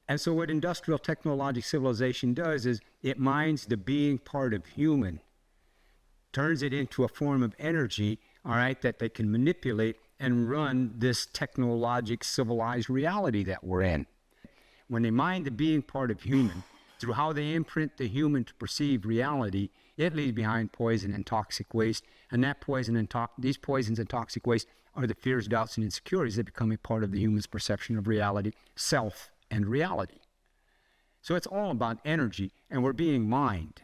And so what industrial technologic civilization does is it mines the being part of human, turns it into a form of energy, all right, that they can manipulate and run this technologic civilized reality that we're in. When they mine the being part of human, through how they imprint the human to perceive reality, it leaves behind poison and toxic waste. And that poison and these poisons and toxic waste are the fears, doubts, and insecurities that become a part of the human's perception of reality, self, and reality. So it's all about energy, and we're being mined.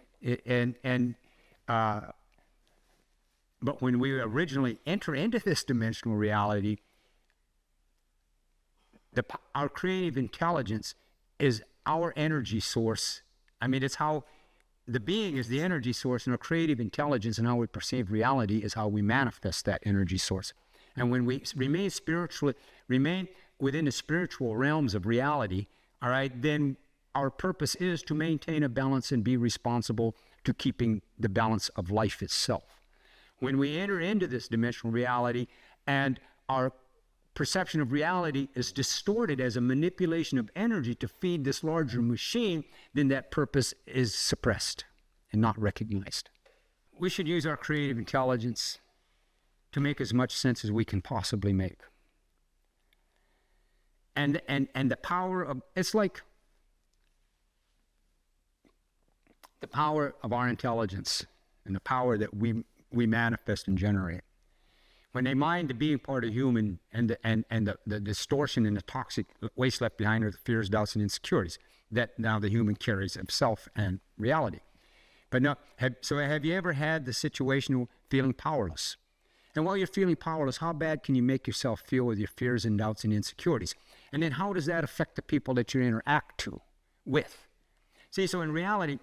But when we originally enter into this dimensional reality, our creative intelligence is our energy source. I mean, it's how the being is the energy source, and our creative intelligence and how we perceive reality is how we manifest that energy source. And when we remain within the spiritual realms of reality, all right, then our purpose is to maintain a balance and be responsible to keeping the balance of life itself. When we enter into this dimensional reality and our perception of reality is distorted as a manipulation of energy to feed this larger machine, then that purpose is suppressed and not recognized. We should use our creative intelligence to make as much sense as we can possibly make. And the power of, it's like the power of our intelligence and the power that we manifest and generate. When they mine the being part of human and the distortion and the toxic waste left behind are the fears, doubts, and insecurities that now the human carries of self and reality. But now, have you ever had the situation of feeling powerless? And while you're feeling powerless, how bad can you make yourself feel with your fears and doubts and insecurities? And then how does that affect the people that you interact with? See, so in reality,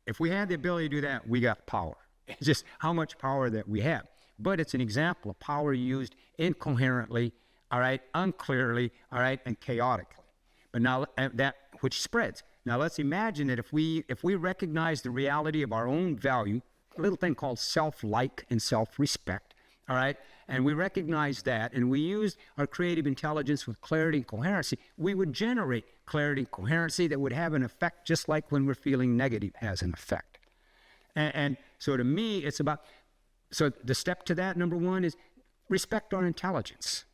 if we had the ability to do that, we got power. It's just how much power that we have. But it's an example of power used incoherently, all right, unclearly, all right, and chaotically. But now that which spreads. Now let's imagine that if we recognize the reality of our own value, a little thing called self-like and self-respect, all right, and we recognize that, and we use our creative intelligence with clarity and coherency, we would generate clarity and coherency that would have an effect just like when we're feeling negative has an effect. And so to me, it's about, so the step to that, number one, is respect our intelligence.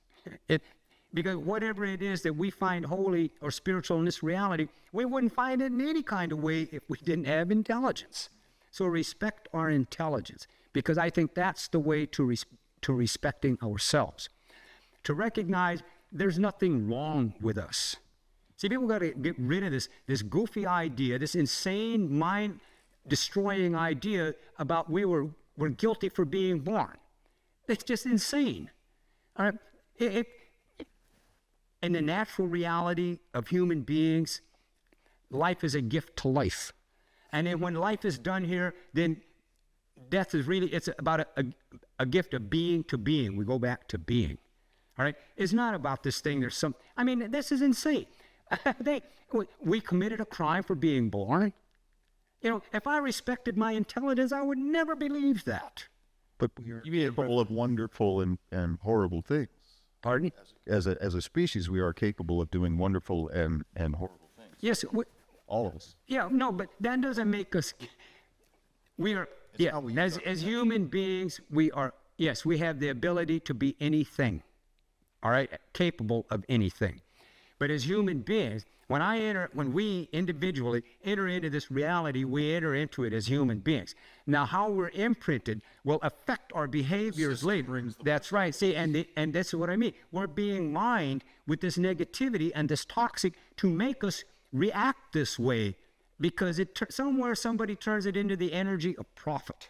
Because whatever it is that we find holy or spiritual in this reality, we wouldn't find it in any kind of way if we didn't have intelligence. So respect our intelligence, because I think that's the way to respecting ourselves. To recognize there's nothing wrong with us. See, people got to get rid of this goofy idea, this insane mind-destroying idea about we're guilty for being born. It's just insane. All right? In the natural reality of human beings, life is a gift to life. And then when life is done here, then death is really, it's about a gift of being to being. We go back to being. All right? It's not about this thing. This is insane. We committed a crime for being born. You know, if I respected my intelligence, I would never believe that. But you're capable of wonderful and horrible things. Pardon? As a species, we are capable of doing wonderful and horrible things. Yes. All of us. Yeah, no, but that doesn't make us, we are, as human beings, we are, yes, we have the ability to be anything, all right, capable of anything. But as human beings, when we individually enter into this reality, we enter into it as human beings. Now, how we're imprinted will affect our behaviors later. That's right. See, and that's what I mean. We're being mined with this negativity and this toxic to make us react this way, because somewhere somebody turns it into the energy of profit.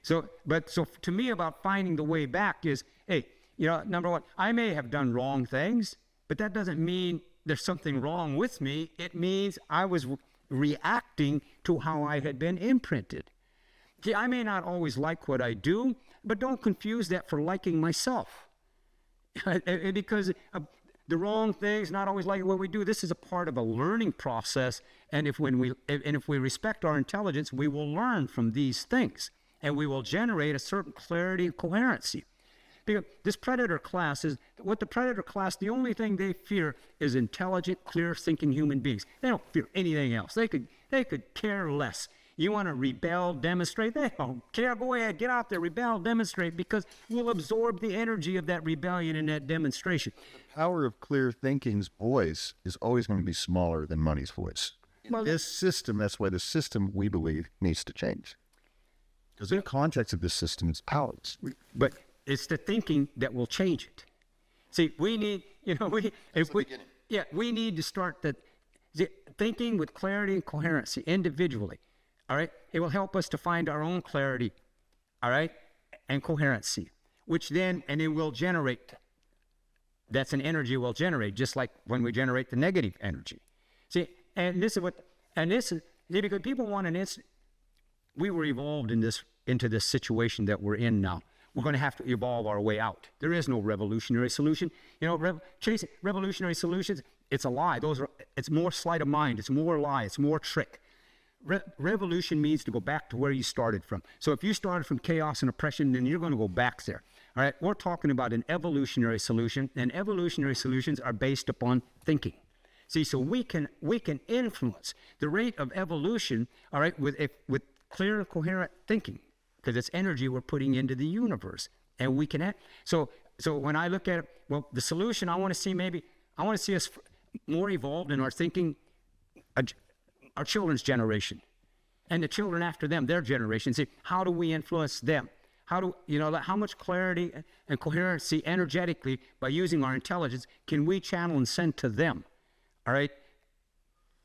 So to me, about finding the way back is, hey, number one, I may have done wrong things, but that doesn't mean there's something wrong with me. It means I was reacting to how I had been imprinted. See, I may not always like what I do, but don't confuse that for liking myself. Because the wrong things, not always like what we do, this is a part of a learning process. And if we respect our intelligence, we will learn from these things, and we will generate a certain clarity and coherency. Because this predator class is, what the predator class, the only thing they fear is intelligent, clear-thinking human beings. They don't fear anything else. They could care less. You want to rebel, demonstrate, they don't care. Go ahead, get out there, rebel, demonstrate, because we'll absorb the energy of that rebellion and that demonstration. Power of clear thinking's voice is always going to be smaller than money's voice. Well, This system, that's why the system, we believe, needs to change. Because the context of this system is powerless. but it's the thinking that will change it. See, we need, we need to start thinking with clarity and coherency individually. All right, it will help us to find our own clarity, all right, and coherency, which then, and it will generate. That's an energy we'll generate, just like when we generate the negative energy. See, and this is because people want an instant. We were evolved into this situation that we're in now. We're going to have to evolve our way out. There is no revolutionary solution. Chasing revolutionary solutions, it's a lie. It's more sleight of mind. It's more lie. It's more trick. Revolution means to go back to where you started from. So if you started from chaos and oppression, then you're going to go back there. All right, we're talking about an evolutionary solution, and evolutionary solutions are based upon thinking. See, so we can influence the rate of evolution, all right, with clear and coherent thinking, because it's energy we're putting into the universe, and we can act. So when I look at it, well, the solution I want to see us more evolved in our thinking. Our children's generation, and the children after them, their generation. See, how do we influence them? How much clarity and coherency energetically by using our intelligence can we channel and send to them? All right,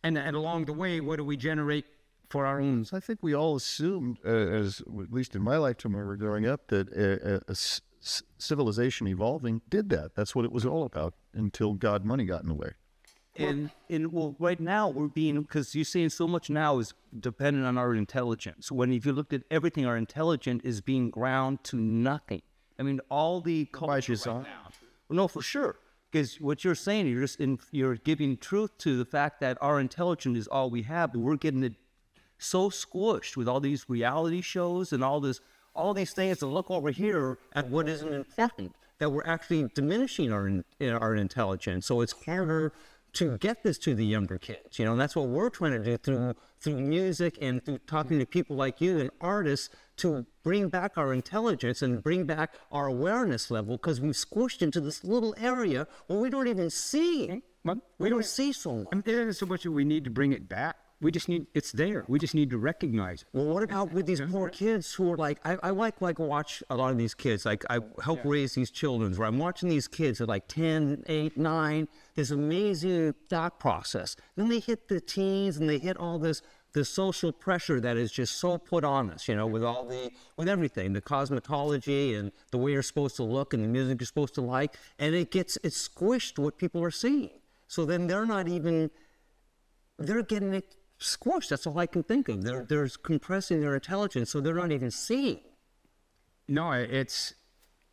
and along the way, what do we generate for our own? I think we all assumed, at least in my lifetime when we were growing up, that civilization evolving did that. That's what it was all about until God money got in the way. And right now we're being, because you're saying so much now is dependent on our intelligence. When if you looked at everything, our intelligence is being ground to nothing. I mean, all the culture right now. Well, no, for sure. Because what you're saying, you're giving truth to the fact that our intelligence is all we have, but we're getting it so squished with all these reality shows and all these things. To look over here at what isn't important, that we're actually diminishing our intelligence. So it's harder to get this to the younger kids, and that's what we're trying to do through music and through talking to people like you and artists to bring back our intelligence and bring back our awareness level, because we've squished into this little area where we don't even see. We don't see so much. It isn't so much that we need to bring it back. We just need, it's there. We just need to recognize it. Well, what about with these poor kids who are like, I like watch a lot of these kids. Like, I help raise these children, where I'm watching these kids at like 10, 8, 9, this amazing thought process. Then they hit the teens and they hit all this social pressure that is just so put on us, with everything, the cosmetology and the way you're supposed to look and the music you're supposed to like. And it's squished what people are seeing. So then they're getting it squished. That's all I can think of. They're compressing their intelligence, so they're not even seeing. No,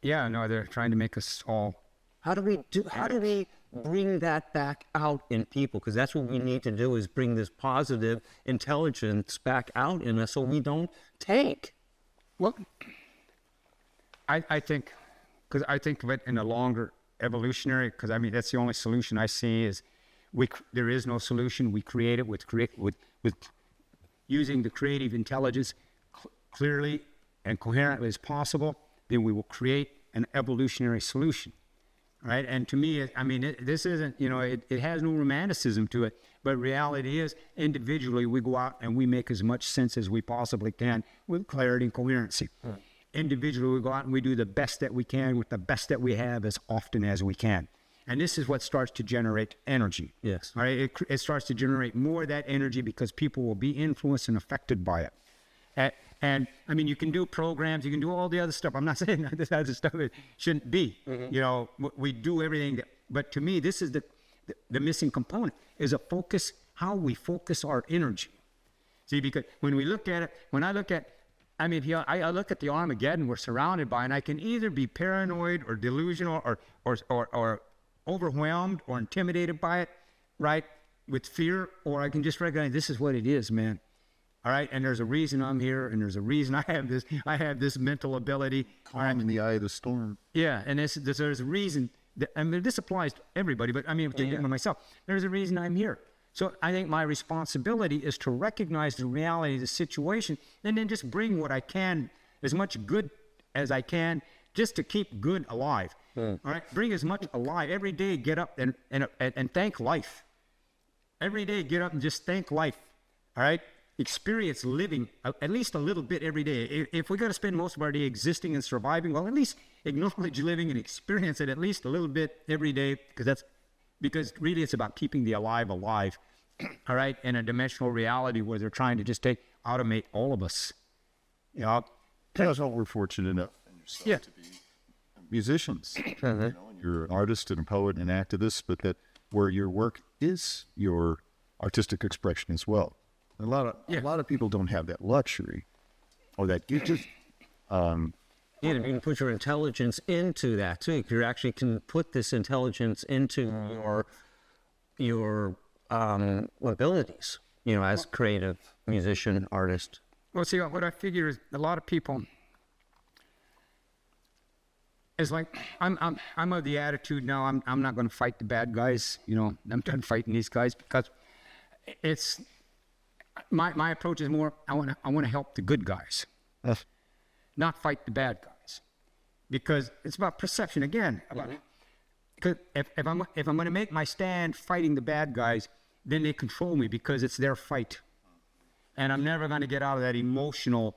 they're trying to make us all. How do we bring that back out in people? Because that's what we need to do, is bring this positive intelligence back out in us so we don't tank. Well, I think of it in a longer evolutionary, because that's the only solution I see is there is no solution. We create it with using the creative intelligence clearly and coherently as possible. Then we will create an evolutionary solution, right? And to me, this isn't, it has no romanticism to it. But reality is, individually, we go out and we make as much sense as we possibly can with clarity and coherency. Individually, we go out and we do the best that we can with the best that we have as often as we can. And this is what starts to generate energy. Yes. All right. It starts to generate more of that energy because people will be influenced and affected by it. And you can do programs, you can do all the other stuff. I'm not saying that this other stuff it shouldn't be. Mm-hmm. We do everything. But to me, this is the missing component, is how we focus our energy. See, because when I look at, I look at the Armageddon we're surrounded by, and I can either be paranoid or delusional or overwhelmed or intimidated by it, right, with fear, or I can just recognize this is what it is, man. All right, and there's a reason I'm here, and there's a reason I have this mental ability. All right, I'm in the eye of the storm. yeah, and there's a reason. I mean, this applies to everybody, but I mean, particularly myself. There's a reason I'm here. So I think my responsibility is to recognize the reality of the situation, and then just bring what I can, as much good as I can, just to keep good alive. All right, bring as much alive every day. Get up and thank life. Every day, get up and just thank life. All right. Experience living at least a little bit every day. If we're going to spend most of our day existing and surviving, well, at least acknowledge living and experience it at least a little bit every day, because really it's about keeping the alive, all right, in a dimensional reality where they're trying to just automate all of us. You know, That's all we're fortunate enough yeah. to be musicians. You know, and you're an artist and a poet and an activist, but that where your work is your artistic expression as well. A lot of people don't have that luxury, or that you just Yeah, you can put your intelligence into that too. You actually can put this intelligence into your abilities, as creative musician, artist. Well, see, what I figure is a lot of people is like, I'm of the attitude now, I'm not going to fight the bad guys. I'm done fighting these guys, because it's my approach is more, I want to help the good guys, not fight the bad guys, because it's about perception again. Because if I'm going to make my stand fighting the bad guys, then they control me, because it's their fight. And I'm never going to get out of that emotional,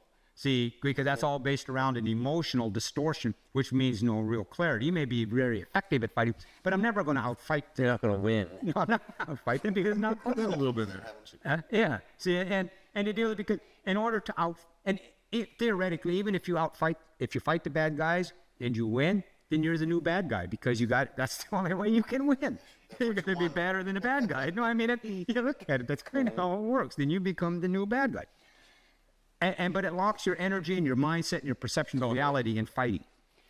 because that's all based around an emotional distortion, which means no real clarity. You may be very effective at fighting, but I'm never going to outfight. They're not going to win. No, I'm not going to outfight them, because it's not a little bit there. yeah. See, and the deal is, because in order to theoretically, even if you fight the bad guys and you win, then you're the new bad guy, because that's the only way you can win. You're going to be better than the bad guy. No, I mean, you look at it, that's kind of how it works. Then you become the new bad guy. But it locks your energy and your mindset and your perception of reality in fighting.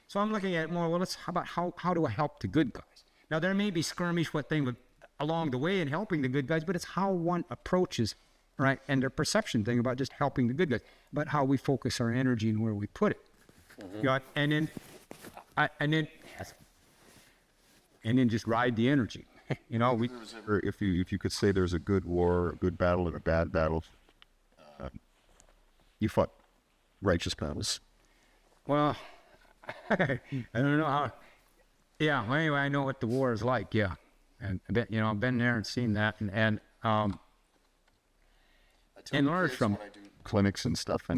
So I'm looking at it more, how do I help the good guys? Now, there may be skirmish along the way in helping the good guys, but it's how one approaches, right? And their perception thing about just helping the good guys, but how we focus our energy and where we put it. And then just ride the energy. If you could say there's a good war, a good battle, and a bad battle, you fought righteous battles. Well, I don't know how. Yeah. Well, anyway, I know what the war is like. Yeah, and I've been there and seen that, and learned from when I do clinics and stuff,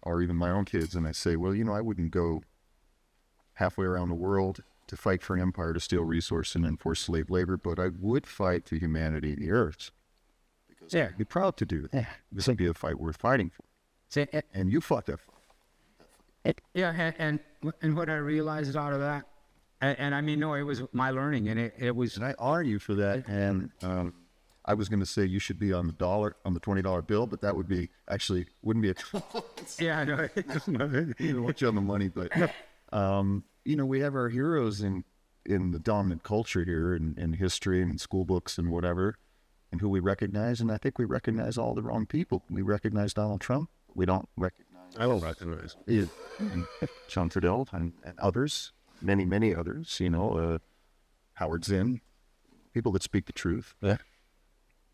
or even my own kids, and I say, well, I wouldn't go halfway around the world to fight for an empire to steal resource and enforce slave labor, but I would fight for humanity and the earth. Because I'd be proud to do that. Yeah. This would be a fight worth fighting for. And you fought that fight. Yeah, and what I realized out of that, and I mean, no, it was my learning, and it was. And I honor you for that. And I was going to say you should be on the $20 bill, but that wouldn't be a. Yeah, I know. Put you on the money, but. We have our heroes in the dominant culture here, in history and in school books and whatever, and who we recognize. And I think we recognize all the wrong people. We recognize Donald Trump. We don't recognize. I don't recognize. And John Trudell and others, many, many others. Howard Zinn, people that speak the truth. Yeah.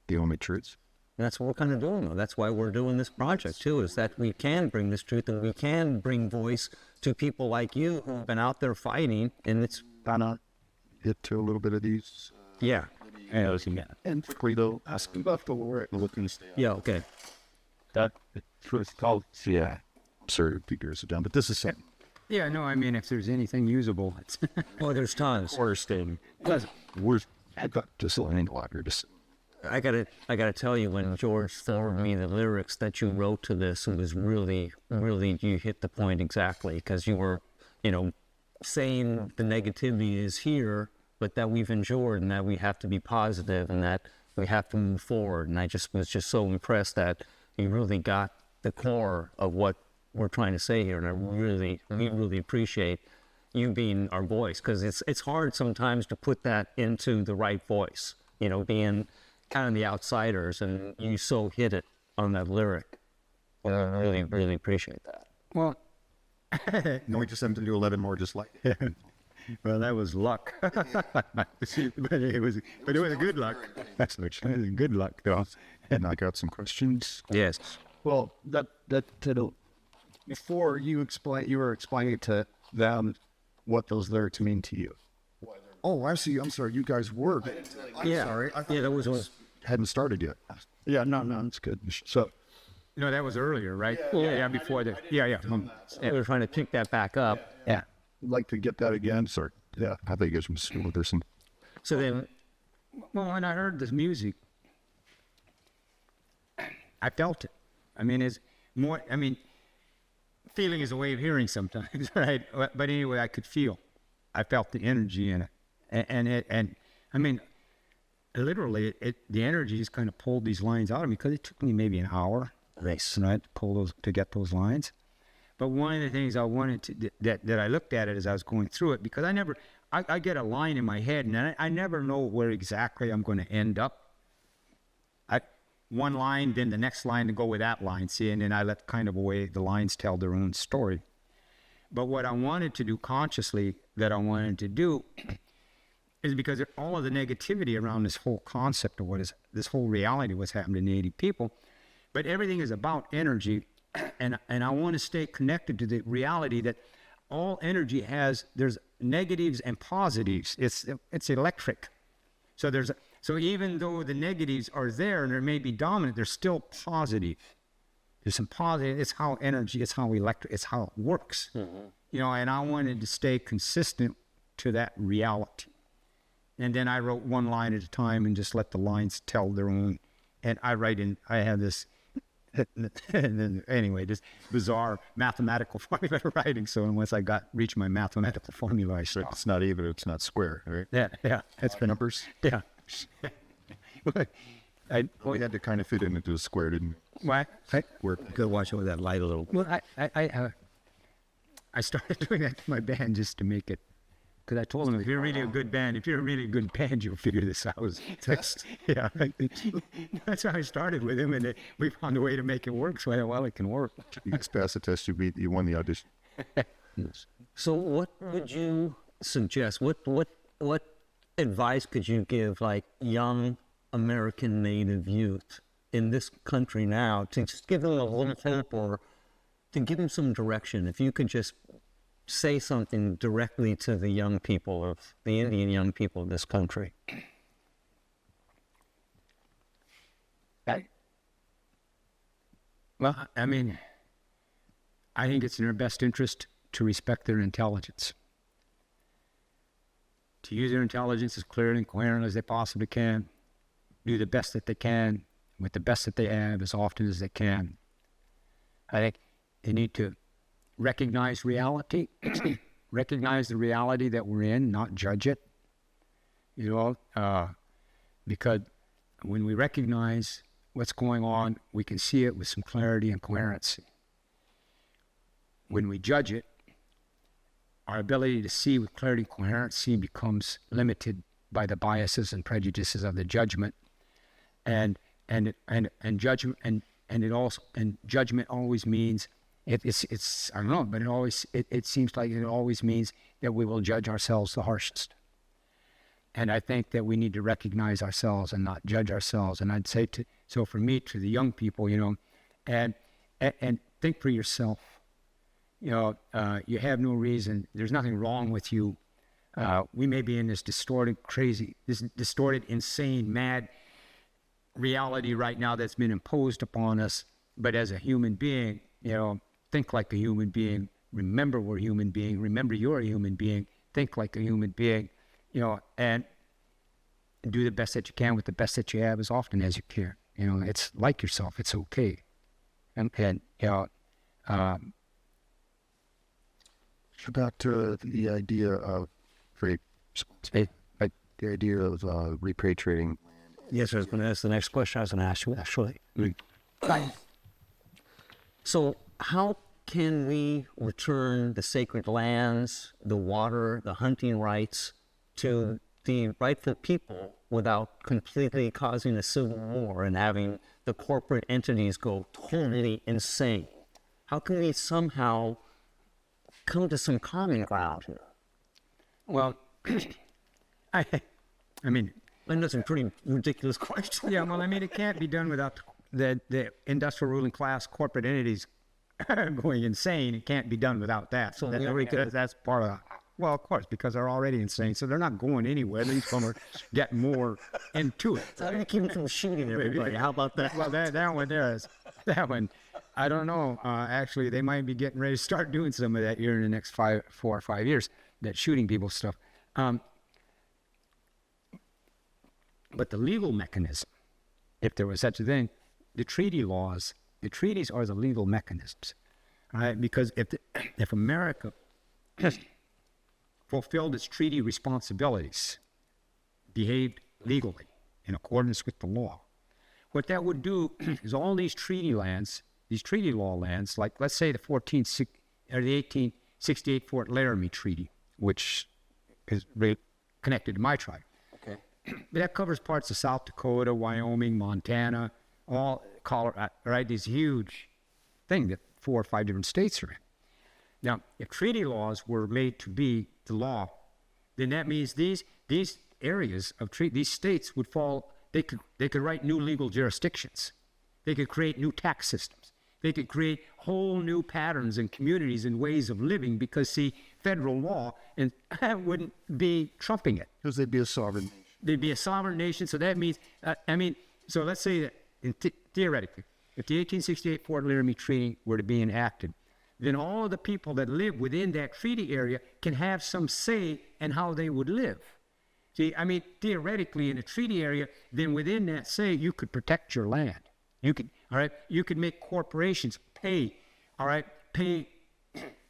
The only truths. That's what we're kind of doing, though. That's why we're doing this project, too, is that we can bring this truth and we can bring voice to people like you who've been out there fighting, and it's kind of hit to a little bit of these. Yeah. And quickly, though, ask about the war and looking to stay out. Yeah, okay. That truth called, yeah. Sorry, figures it down, but this is something. Yeah, no, I mean, if there's anything usable, it's. Oh, there's tons. Cornerstone. I got just a lot here. I gotta tell you, when George forwarded me the lyrics that you wrote to this, it was really, really, you hit the point exactly, because you were, saying the negativity is here, but that we've endured and that we have to be positive and that we have to move forward. And I was just so impressed that you really got the core of what we're trying to say here. And we really appreciate you being our voice, because it's hard sometimes to put that into the right voice, being kind of the outsiders, and you so hit it on that lyric. Well, I really, really appreciate that. Well, No, we just have to do 11 more just like it. well, that was luck. but it was a good luck. That's what it was good luck, though. And I got some questions. Yes. Well, before you were explaining to them what those lyrics mean to you. Oh, I see. I'm sorry. You guys were. Yeah. Sorry. I Yeah, that was hadn't started yet. Yeah, no, it's good. So, No, that was earlier, right? Yeah, before the. Yeah. we were trying to pick that back up. Yeah. I'd like to get that again. Sorry. Yeah. I thought you guys were school. There's some. So then, Well, when I heard this music, I felt it. I mean, it's more. I mean, feeling is a way of hearing sometimes, right? But anyway, I could feel. I felt the energy in it, and I mean, literally, the energy just kind of pulled these lines out of me because it took me maybe an hour, nice. right, to get those lines. But one of the things I wanted to that I looked at it as I was going through it, because I get a line in my head and I never know where exactly I'm going to end up. One line, then the next line to go with that line, see, and then I let kind of away the lines tell their own story. But what I wanted to do consciously, that I wanted to do, is because all of the negativity around this whole concept of what is this whole reality, what's happening to Native people, but everything is about energy, and I want to stay connected to the reality that all energy there's negatives and positives. It's electric. So even though the negatives are there and they may be dominant, they're still positive. There's some positive. It's how energy. It's how it's how it works. Mm-hmm. And I wanted to stay consistent to that reality. And then I wrote one line at a time and just let the lines tell their own. And I have this. Anyway, this bizarre mathematical formula writing. So once I reached my mathematical formula, I stopped. It's not even. It's not square, right? Yeah. That's been Numbers. Yeah. We had to kind of fit it into a square, didn't we? What? Go watch over that light a little. Well, I started doing that to my band just to make it, because I told them, if you're really a good band, you'll figure this out. Yeah, that's how I started with him, and we found a way to make it work. So I thought, well, it can work. You just passed the test. You won the audition. So what would you suggest? What advice could you give, like, young American Native youth in this country now, to just give them a little hope, or to give them some direction? If you could just say something directly to the young people of the Indian young people of this country. Well, I mean, I think it's in their best interest to respect their intelligence, to use their intelligence as clearly and coherent as they possibly can, do the best that they can with the best that they have as often as they can. I think they need to recognize reality, recognize the reality that we're in, not judge it, because when we recognize what's going on, we can see it with some clarity and coherency. When we judge it, our ability to see with clarity and coherency becomes limited by the biases and prejudices of the judgment, and judgment judgment always means it's I don't know, but it seems like it always means that we will judge ourselves the harshest. And I think that we need to recognize ourselves and not judge ourselves. And I'd say to the young people, and think for yourself. You have no reason. There's nothing wrong with you. We may be in this distorted, insane, mad reality right now that's been imposed upon us. But as a human being, think like a human being. Remember we're human being. Remember you're a human being. Think like a human being. And do the best that you can with the best that you have as often as you can. It's like yourself. It's okay. About the idea of repatriating. Yes, I was going to ask the next question. I was going to ask you, actually. So how can we return the sacred lands, the water, the hunting rights to the rightful people without completely causing a civil war and having the corporate entities go totally insane? How can we somehow come to some common ground here? Well, I mean, And that's a pretty ridiculous question. yeah, well, I mean, it can't be done without the industrial ruling class corporate entities going insane. It can't be done without that. So that's part of, well, of course, because they're already insane. So they're not going anywhere. They're just going to get more into it. How do you keep them from shooting everybody? How about that? Well, that one there is, that one, I don't know. Actually, they might be getting ready to start doing some of that here in the next 4 or 5 years, that shooting people stuff. But the legal mechanism, if there was such a thing, the treaties are the legal mechanisms, right? Because if America fulfilled its treaty responsibilities, behaved legally in accordance with the law, what that would do is all these treaty lands, these treaty law lands, like let's say the 1868 Fort Laramie Treaty, which is connected to my tribe. Okay. That covers parts of South Dakota, Wyoming, Montana, all Colorado, right? These huge thing that 4 or 5 different states are in. Now, if treaty laws were made to be the law, then that means these areas of these states would fall. They could write new legal jurisdictions. They could create new tax systems. They could create whole new patterns and communities and ways of living because, see, federal law and wouldn't be trumping it. Because they'd be a sovereign nation. They'd be a sovereign nation. So that means, so let's say that theoretically, if the 1868 Fort Laramie Treaty were to be enacted, then all of the people that live within that treaty area can have some say in how they would live. See, theoretically, in a treaty area, then within that say, you could protect your land. You could, all right, you could make corporations pay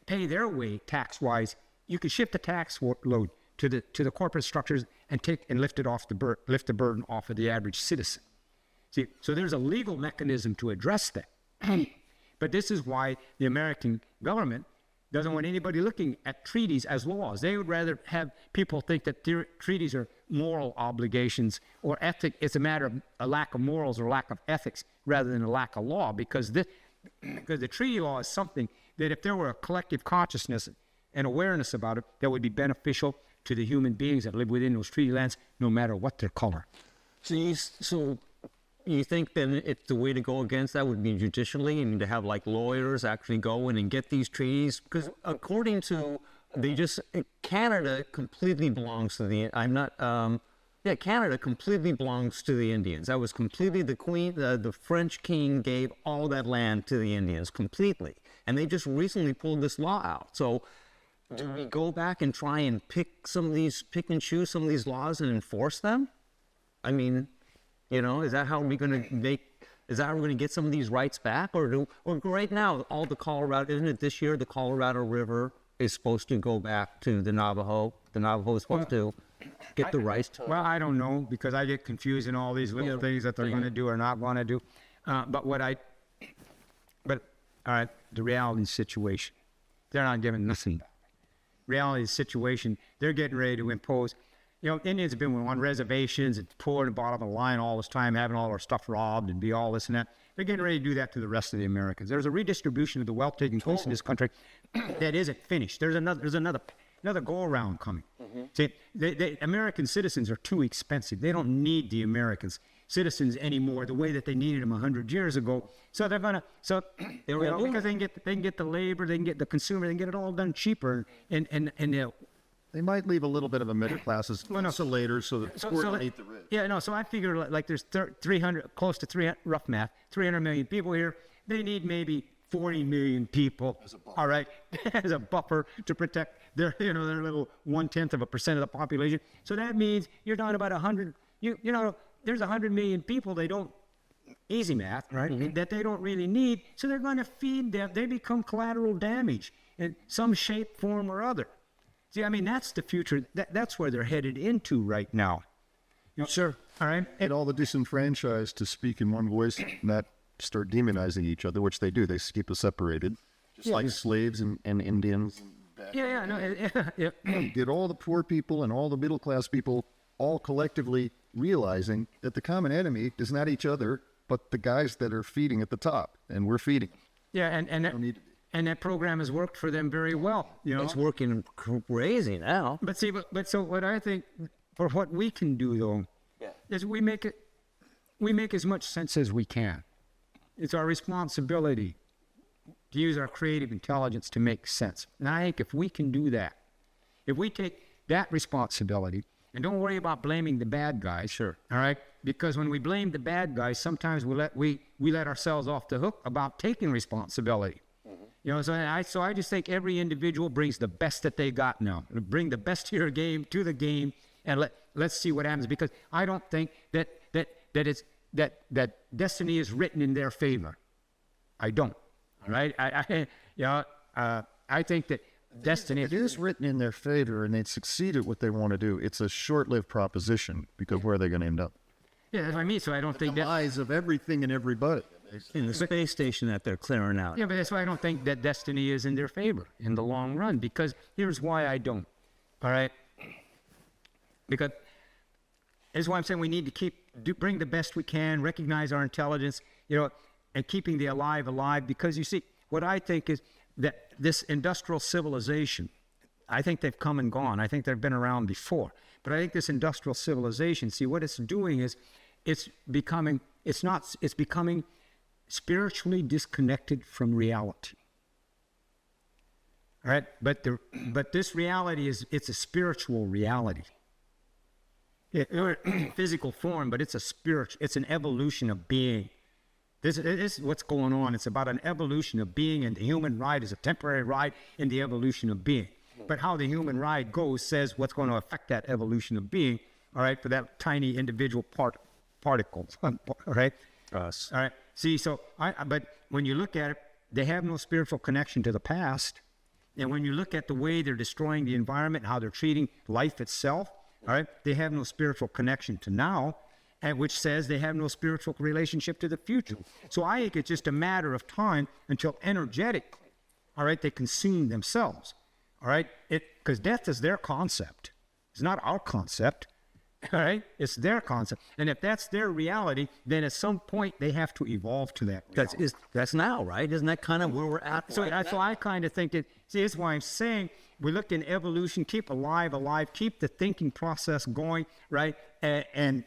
their way tax-wise. You could shift the tax load to the corporate structures and lift the burden off of the average citizen. See, so there's a legal mechanism to address that. But this is why the American government doesn't want anybody looking at treaties as laws. They would rather have people think that treaties are moral obligations or ethic. It's a matter of a lack of morals or lack of ethics rather than a lack of law, because the treaty law is something that if there were a collective consciousness and awareness about it, that would be beneficial to the human beings that live within those treaty lands, no matter what their color. So you think then the way to go against that would be judicially, and to have like lawyers actually go in and get these treaties? Because according to Canada completely belongs to Canada completely belongs to the Indians. That was completely the French king gave all that land to the Indians completely, and they just recently pulled this law out. So do we go back and try and pick and choose some of these laws and enforce them? I mean, is that how we're going to get some of these rights back? Or right now, all the Colorado, isn't it this year, the Colorado River is supposed to go back to the Navajo. The Navajo is supposed to get the rights to it. Well, I don't know, because I get confused in all these little things that they're going to do or not going to do. But all right, the reality situation, they're not giving nothing back. Reality situation, they're getting ready to impose. Indians have been on reservations and poor and bottom of the line all this time, having all our stuff robbed and be all this and that. They're getting ready to do that to the rest of the Americans. There's a redistribution of the wealth taking place in this country that isn't finished. There's another go-around coming. See, American citizens are too expensive. They don't need the Americans citizens anymore the way that they needed them 100 years ago. So they're gonna, because they can get the labor, they can get the consumer, they can get it all done cheaper, and They might leave a little bit of a middle class as insulators so that poor don't eat the rich. Yeah, no, so I figure like there's 300, close to 300, rough math, 300 million people here. They need maybe 40 million people, all right, as a buffer to protect their little 0.1% of the population. So that means you're talking about 100, there's 100 million people they don't, easy math, right, that they don't really need. So they're going to feed them. They become collateral damage in some shape, form, or other. See, that's the future. That's where they're headed into right now. Sure. All right. And all the disenfranchised to speak in one voice and not start demonizing each other, which they do. They keep us separated, just like slaves and Indians. Yeah. Get all the poor people and all the middle class people all collectively realizing that the common enemy is not each other, but the guys that are feeding at the top, and we're feeding. Yeah, and that program has worked for them very well. You know, It's working crazy now. but see, but so what I think for what we can do though, is we make as much sense as we can. It's our responsibility to use our creative intelligence to make sense. And I think if we can do that, if we take that responsibility and don't worry about blaming the bad guys, Sure. all right? Because when we blame the bad guys, sometimes we let ourselves off the hook about taking responsibility. You know, so I just think every individual brings the best that they got now. Bring the best to your game, to the game, and let's see what happens. Because I don't think that destiny is written in their favor. I don't. All right. I think that destiny. It is written in their favor, and they succeed at what they want to do. It's a short-lived proposition, because where are they going to end up? Yeah, that's what I mean. So I don't think that. Lies of everything and everybody. In the space station that they're clearing out. Yeah, but that's why I don't think that destiny is in their favor in the long run. Because here's why I don't. All right. Because that's why I'm saying we need to bring the best we can, recognize our intelligence, you know, and keeping the alive. Because you see, what I think is that this industrial civilization, I think they've come and gone. I think they've been around before. But I think this industrial civilization, see, what it's doing is it's becoming spiritually disconnected from reality. All right, but this reality it's a spiritual reality. Physical form, but it's an evolution of being. This is what's going on. It's about an evolution of being, and the human ride is a temporary ride in the evolution of being. But how the human ride goes says what's going to affect that evolution of being, all right, for that tiny individual particle, all right? Us. All right. See, but when you look at it, they have no spiritual connection to the past. And when you look at the way they're destroying the environment, how they're treating life itself, all right, they have no spiritual connection to now, and which says they have no spiritual relationship to the future. So I think it's just a matter of time until energetically, all right, they consume themselves, all right? Because death is their concept. It's not our concept. All right, it's their concept, and if that's their reality, then at some point they have to evolve to that. That's now, right? Isn't that kind of where we're at? So I kind of think that. See, that's why I'm saying we look in evolution, keep alive, keep the thinking process going, right, and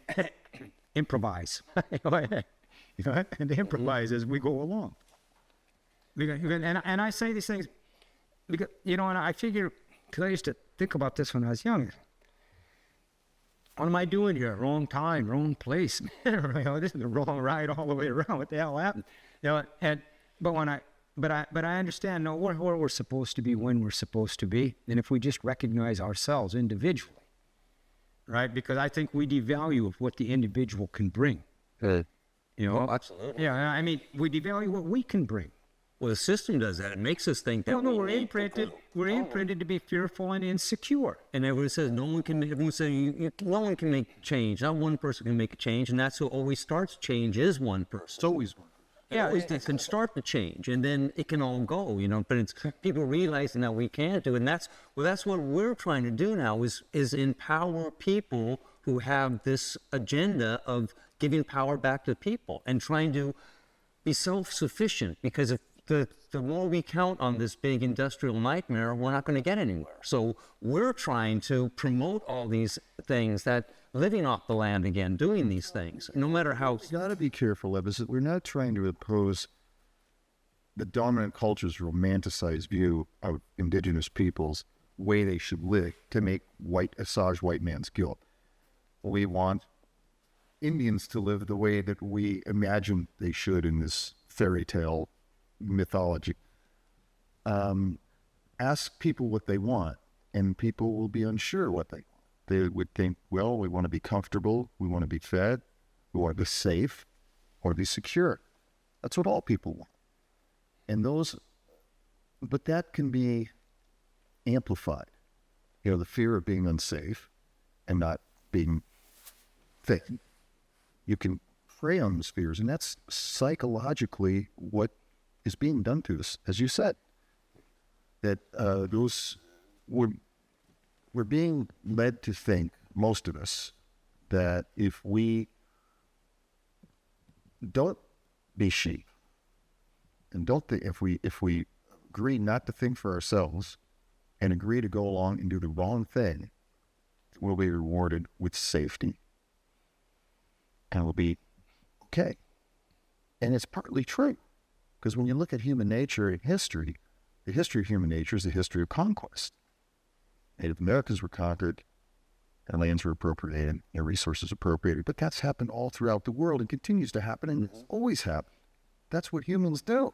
improvise, and improvise as we go along. And I say these things because and I figure because I used to think about this when I was young. What am I doing here? Wrong time, wrong place. This is the wrong ride all the way around. What the hell happened? But I understand. No, where we're supposed to be, when we're supposed to be, and if we just recognize ourselves individually, right? Because I think we devalue what the individual can bring. Absolutely. Yeah, I mean, we devalue what we can bring. Well, the system does that. It makes us think that we're imprinted to be fearful and insecure. And everyone says everyone says no one can make change. Not one person can make a change, and that's what always starts change is one person. It's always one. Yeah, it can start the change, and then it can all go, But it's people realizing that we can't do it, and that's what we're trying to do now is empower people who have this agenda of giving power back to people and trying to be self-sufficient. Because if the more we count on this big industrial nightmare, we're not going to get anywhere. So we're trying to promote all these things, that living off the land again, doing these things, no matter how. We've got to be careful, Ev, is that we're not trying to oppose the dominant culture's romanticized view of indigenous peoples, way they should live, to assuage white man's guilt. We want Indians to live the way that we imagine they should in this fairy tale mythology. Ask people what they want, and people will be unsure what they want. They would think, well, we want to be comfortable, we want to be fed, we want to be safe, or be secure. That's what all people want. But that can be amplified. The fear of being unsafe and not being fed. You can prey on those fears, and that's psychologically what is being done to us, as you said. That we're being led to think, most of us, that if we don't be sheep, and if we agree not to think for ourselves and agree to go along and do the wrong thing, we'll be rewarded with safety. And we'll be okay. And it's partly true. Because when you look at human nature in history, the history of human nature is the history of conquest. Native Americans were conquered, their lands were appropriated, their resources appropriated. But that's happened all throughout the world and continues to happen, and it's always happened. That's what humans do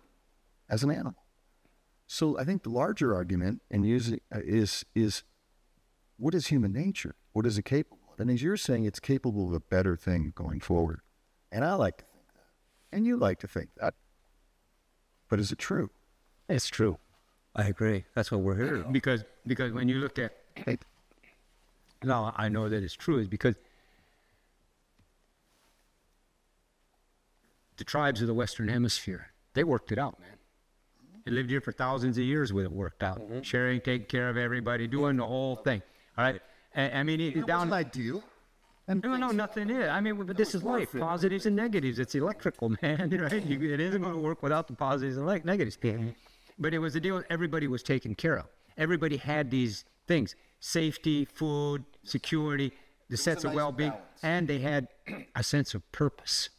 as an animal. So I think the larger argument and is what is human nature? What is it capable of? And as you're saying, it's capable of a better thing going forward. And I like to think that. And you like to think that. But is it true? It's true. I agree. That's what we're here. Because when you look at, now I know that it's true, is because the tribes of the Western Hemisphere, they worked it out, man. They lived here for thousands of years with it worked out. Sharing, taking care of everybody, doing the whole thing. All right? I mean, it, down... ideal. No, nothing is. I mean, but this is life. Positives and negatives. It's electrical, man. Right? It isn't going to work without the positives and negatives. But it was the deal. Everybody was taken care of. Everybody had these things: safety, food, security, the sense of well-being, and they had a sense of purpose.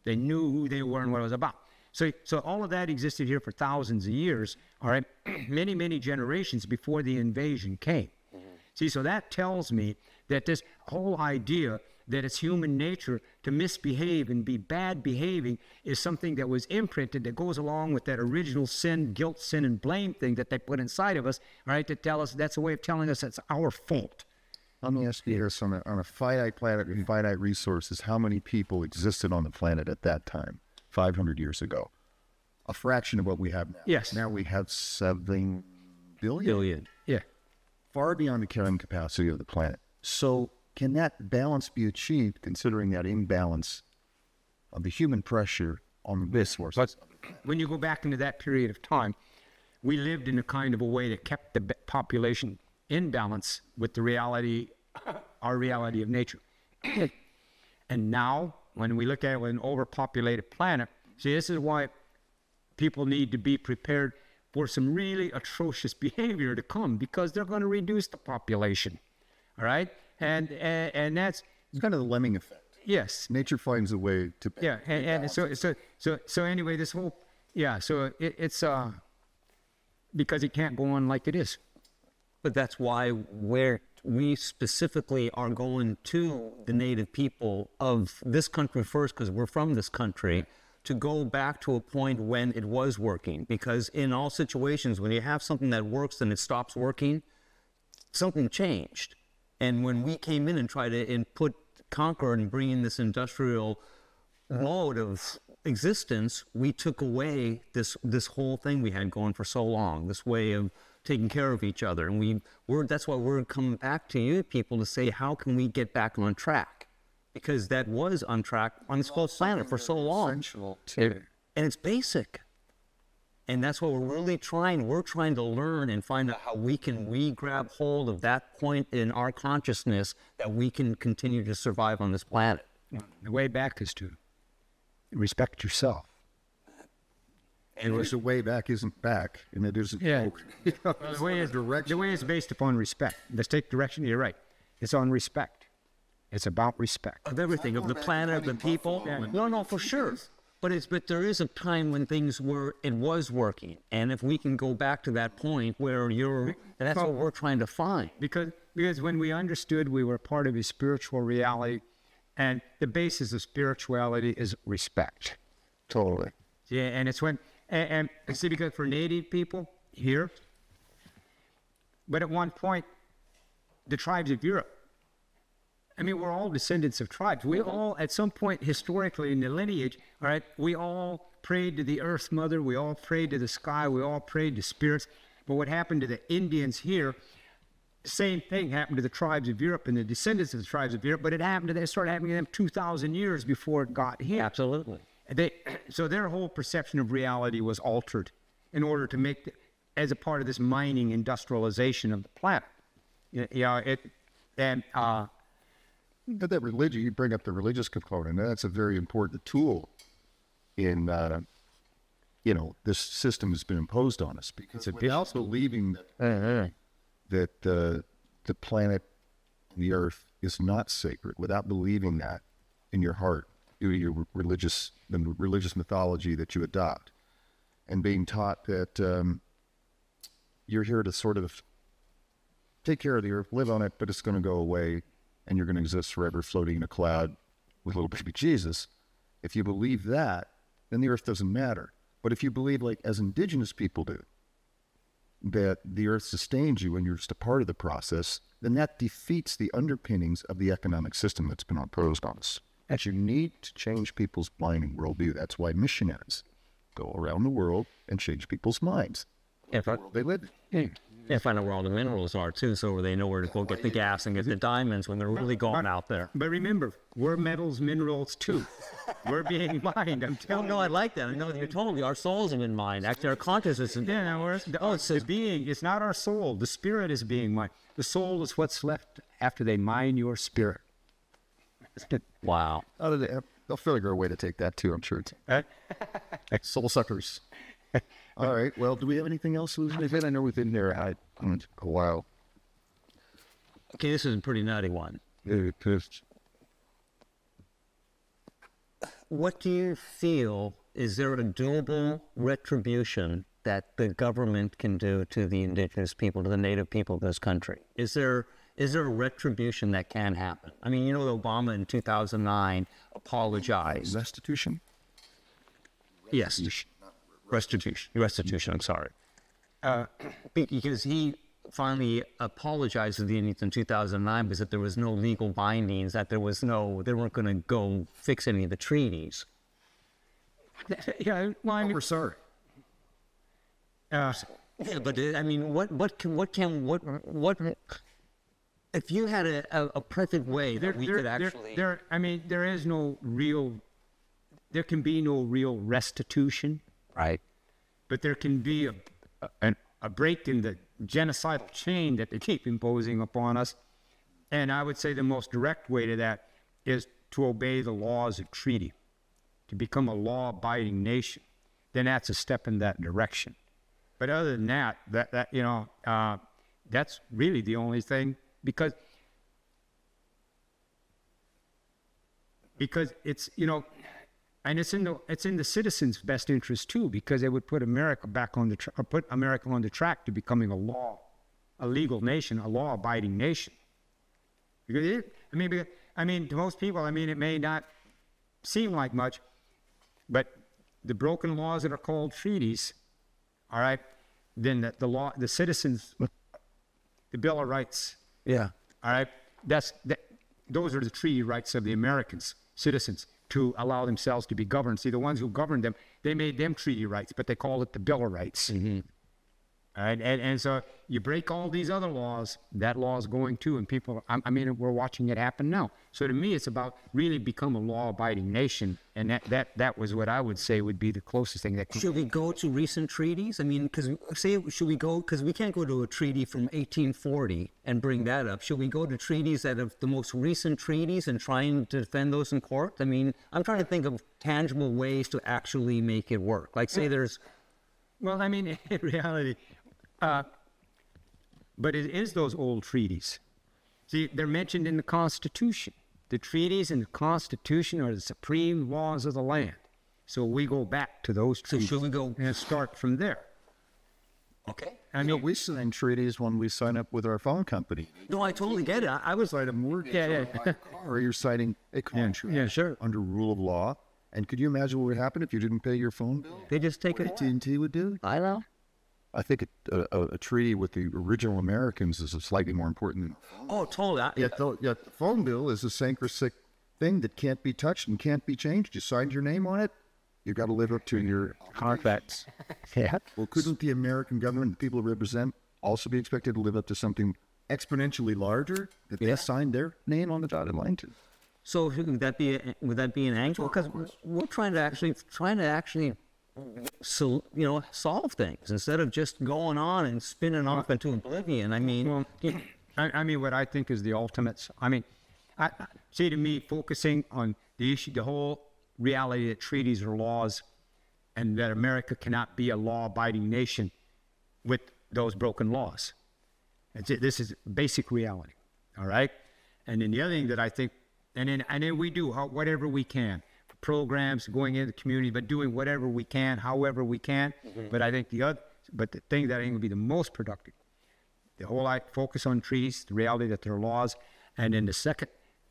They knew who they were and what it was about. So all of that existed here for thousands of years. All right, many generations before the invasion came. See, so that tells me that this whole idea that it's human nature to misbehave and be bad behaving is something that was imprinted, that goes along with that original sin, guilt, sin, and blame thing that they put inside of us, right, to tell us that's a way of telling us it's our fault. Let me ask you this, on a finite planet with finite resources, how many people existed on the planet at that time, 500 years ago? A fraction of what we have now. Yes. Now we have 7 billion. Yeah. Far beyond the carrying capacity of the planet. So can that balance be achieved considering that imbalance of the human pressure on the resources? But when you go back into that period of time, we lived in a kind of a way that kept the population in balance with the reality, our reality of nature. And now, when we look at it with an overpopulated planet, see, this is why people need to be prepared for some really atrocious behavior to come, because they're going to reduce the population. All right? And that's... It's kind of the lemming effect. Yes. Nature finds a way to... Yeah, and so anyway, this whole... Yeah, so it's... because it can't go on like it is. But that's why we specifically are going to the native people of this country first, because we're from this country, to go back to a point when it was working. Because in all situations, when you have something that works and it stops working, something changed. And when we came in and tried to conquer and bring in this industrial mode of existence, we took away this whole thing we had going for so long, this way of taking care of each other. And that's why we're coming back to you people to say, how can we get back on track? Because that was on track on this whole planet for so long. And it's basic. And that's what we're really trying. We're trying to learn and find out how we grab hold of that point in our consciousness that we can continue to survive on this planet. The way back is to respect yourself. And the way back isn't back, and it isn't forward. The way is based upon respect. Let's take direction. You're right. It's on respect. It's about respect. Of everything, of the planet, of the people. Yeah. No, for sure. But there is a time when it was working. And if we can go back to that point where that's what we're trying to find. Because when we understood we were part of a spiritual reality, and the basis of spirituality is respect. Totally. Yeah, and it's when, and see, because for native people here, but at one point, the tribes of Europe, I mean, we're all descendants of tribes. We all, at some point historically in the lineage, all right, we all prayed to the earth mother, we all prayed to the sky, we all prayed to spirits. But what happened to the Indians here, the same thing happened to the tribes of Europe and the descendants of the tribes of Europe, but it started happening to them 2,000 years before it got here. Absolutely. So their whole perception of reality was altered in order to make, as a part of this mining industrialization of the planet. But that religion, you bring up the religious component, and that's a very important tool in, this system has been imposed on us, because without believing that the planet, the earth, is not sacred, without believing that in your heart, the religious mythology that you adopt, and being taught that you're here to sort of take care of the earth, live on it, but it's going to go away, and you're going to exist forever floating in a cloud with little baby Jesus. If you believe that, then the earth doesn't matter. But if you believe, like as indigenous people do, that the earth sustains you and you're just a part of the process, then that defeats the underpinnings of the economic system that's been imposed on us. And you need to change people's mind and worldview. That's why missionaries go around the world and change people's minds. If I, They live in. yeah, find out where all the minerals are too, so they know where to go get the gas and get the diamonds when they're really going out there. But remember, we're metals, minerals too. We're being mined. I'm Oh telling no, I like that. I know you're totally. Our souls have been mined. Actually, our consciousness is. Yeah, no, it's the being. It's not our soul. The spirit is being mined. The soul is what's left after they mine your spirit. Wow. They'll figure a way to take that too, I'm sure. Soul suckers. All right. Well, do we have anything else? I know we've been there a while. Okay, this is a pretty nutty one. What do you feel, is there a doable retribution that the government can do to the indigenous people, to the native people of this country? Is there a retribution that can happen? I mean, Obama in 2009 apologized. Restitution? Yes. Restitution, I'm sorry. Because he finally apologized to the Indians in 2009 because that there was no legal bindings, that they weren't going to go fix any of the treaties. Yeah, well, I mean, We're sorry. Yeah, but I mean, what if you had a perfect way that we could actually... there can be no real restitution. Right. But there can be a break in the genocidal chain that they keep imposing upon us. And I would say the most direct way to that is to obey the laws of treaty, to become a law-abiding nation. Then that's a step in that direction. But other than that, that's really the only thing, because it's, and it's in the citizens' best interest too, because it would put America back on put America on the track to becoming a legal nation, a law-abiding nation. Because to most people, it may not seem like much, but the broken laws that are called treaties, all right, then the citizens, the Bill of Rights, Yeah. all right, those are the treaty rights of the Americans, citizens, to allow themselves to be governed. See, the ones who governed them, they made them treaty rights, but they call it the Bill of Rights. Mm-hmm. All right, and so you break all these other laws, that law is going too, and people, we're watching it happen now. So to me, it's about really become a law-abiding nation, and that was what I would say would be the closest thing that. Should we go to recent treaties? Because we can't go to a treaty from 1840 and bring that up. Should we go to treaties that are the most recent treaties and try and defend those in court? I'm trying to think of tangible ways to actually make it work. Like say there's... Well, in reality, but it is those old treaties. See, they're mentioned in the Constitution. The treaties and the Constitution are the supreme laws of the land. So we go back to those treaties. So should we go and start from there? Okay. We sign treaties when we sign up with our phone company. No, I totally get it. I was Sign a mortgage or you're signing a contract Yeah, sure. under rule of law. And could you imagine what would happen if you didn't pay your phone bill? They just take it. AT&T would do? I know. I think a treaty with the original Americans is slightly more important than... Oh, totally. Yet the phone bill is a sacrosanct thing that can't be touched and can't be changed. You signed your name on it, you got to live up to your contracts. Yeah. Well, couldn't the American government, the people it represent, also be expected to live up to something exponentially larger that they signed their name on the dotted line to? So would that be an angle? Because we're trying to actually solve things instead of just going on and spinning off into oblivion. What I think is the ultimate. See, to me, focusing on the issue, the whole reality that treaties are laws, and that America cannot be a law-abiding nation with those broken laws. This is basic reality, all right? And then the other thing that I think, and then we do whatever we can for programs, going into the community, but doing whatever we can, however we can. But I think the thing that I think would be the most productive, the whole focus on treaties, the reality that there are laws, and then the second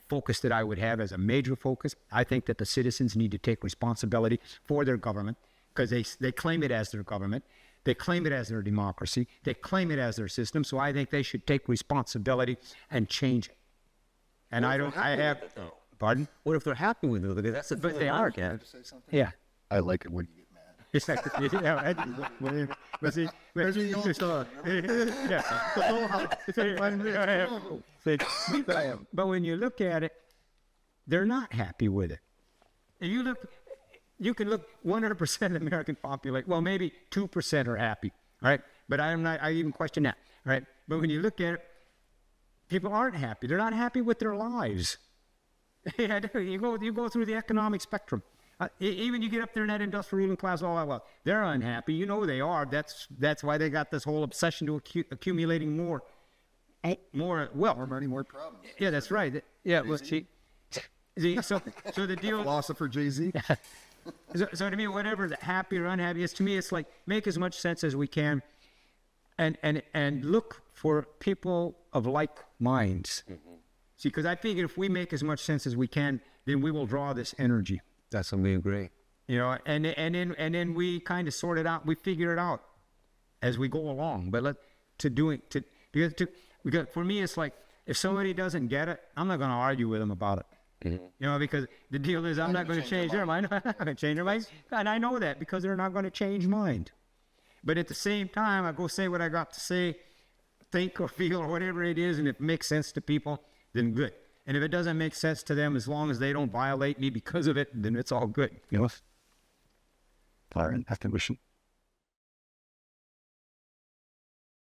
focus that I would have as a major focus, I think that the citizens need to take responsibility for their government, because they claim it as their government. They claim it as their democracy. They claim it as their system. So I think they should take responsibility and change it. And pardon? What if they're happy with it? That's the But thing they I are. look at. Yeah. I like it when you get mad. It's like, but see, but when you look at it, they're not happy with it. And you can look 100% of the American population. Well, maybe 2% are happy, right? But I even question that, right? But when you look at it, people aren't happy. They're not happy with their lives. You go through the economic spectrum. Even you get up there in that industrial ruling class, all that, well, they're unhappy. You know they are. That's why they got this whole obsession to accumulating more wealth. More money, more problems. Yeah, that's right. Yeah, well, see, so the deal. Philosopher Jay-Z. So to me, whatever the happy or unhappy is, to me, it's like make as much sense as we can, and look for people of like minds. See, because I figure if we make as much sense as we can, then we will draw this energy. That's what we agree. You know, and then we kind of sort it out. We figure it out as we go along. But because for me, it's like if somebody doesn't get it, I'm not going to argue with them about it. You know, because the deal is I'm not going to change their mind. I'm not going to change their mind. And I know that because they're not going to change mind. But at the same time, I go say what I got to say, think or feel or whatever it is, and if it makes sense to people, then good. And if it doesn't make sense to them, as long as they don't violate me because of it, then it's all good. You know? All right, I think we should